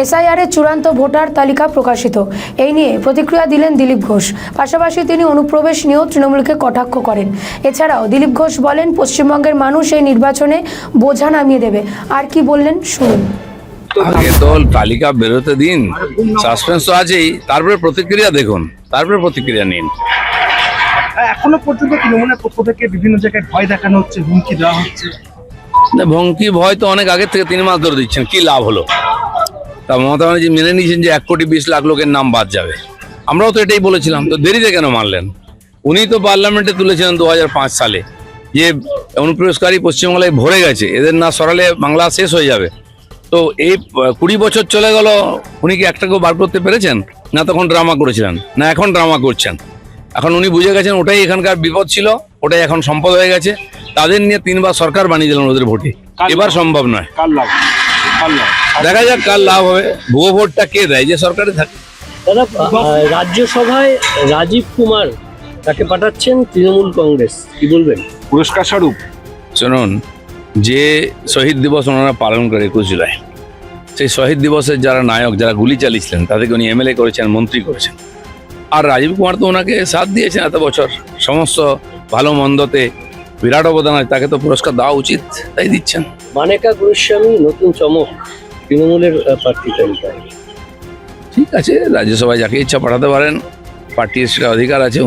SIR এর চূড়ান্ত voter তালিকা প্রকাশিত। এই নিয়ে প্রতিক্রিয়া দিলেন দিলীপ ঘোষ। পাশাপাশি তিনি অনুপ্রবেশ নিয়েও তৃণমূলকে কটাক্ষ করেন। এছাড়াও দিলীপ ঘোষ বলেন, পশ্চিমবঙ্গের মানুষ এই নির্বাচনে বোঝা নামিয়ে দেবে। আর কি বললেন শুনুন। আগে দল তালিকা বেরোতে দিন, সাসপেন্স তো আছেই, তারপরে প্রতিক্রিয়া দেখুন, তারপরে প্রতিক্রিয়া নিন। এখনো পর্যন্ত তৃণমূলের পক্ষ থেকে বিভিন্ন জায়গায় ভয় দেখানো হচ্ছে, হুমকি দেওয়া হচ্ছে। ভঙ্কি ভয় তো অনেক আগে থেকে 3 মাস ধরে দিচ্ছেন, কি লাভ হলো? তা মমতা ব্যানার্জি মেনে নিয়েছেন যে 1,20,00,000 লোকের নাম বাদ যাবে। আমরাও তো এটাই বলেছিলাম, তো দেরিতে কেন মানলেন? উনি তো পার্লামেন্টে তুলেছিলেন 2005 সালে যে অনুপ্রবেশকারী পশ্চিমবাংলায় ভরে গেছে, এদের না সরালে বাংলা শেষ হয়ে যাবে। তো এই 20 বছর চলে গেল, উনি কি একটাকেও বার করতে পেরেছেন? না তখন ড্রামা করেছিলেন, না এখন ড্রামা করছেন? এখন উনি বুঝে গেছেন ওটাই এখানকার বিপদ ছিল, ওটাই এখন সম্পদ হয়ে গেছে। তাদের নিয়ে 3 বার সরকার বানিয়ে দিলেন ওদের ভোটে। এবার সম্ভব নয়। দেখা যাক কার লাভ হবে। ভুয়ো ভোটটা কে দেয়? যে সরকারে থাকে। দাদা, রাজ্যসভায় রাজীব কুমার তাকে পাঠাচ্ছেন তৃণমূল কংগ্রেস, কি বলবেন? পুরস্কার স্বরূপ শুনুন, যে শহীদ দিবস ওনারা পালন করে 21 জুলাই, সেই শহীদ দিবসের যারা নায়ক, যারা গুলি চালিয়েছিলেন, তাদেরকে উনি এমএলএ করেছেন, মন্ত্রী করেছেন। আর রাজীব কুমার তো ওনাকে সাথ দিয়েছেন এত বছর, সমস্ত ভালো মন্দতে বিরাট অবদান আছে, তাকে তো পুরস্কার দেওয়া উচিত, তাই দিচ্ছেন। মানেকা গোস্বামী নতুন চমক তৃণমূলের প্রার্থী তালিকায়। ঠিক আছে, রাজ্যসভায় যাকে ইচ্ছা পাঠাতে পারেন, পার্টির সেটা অধিকার আছে।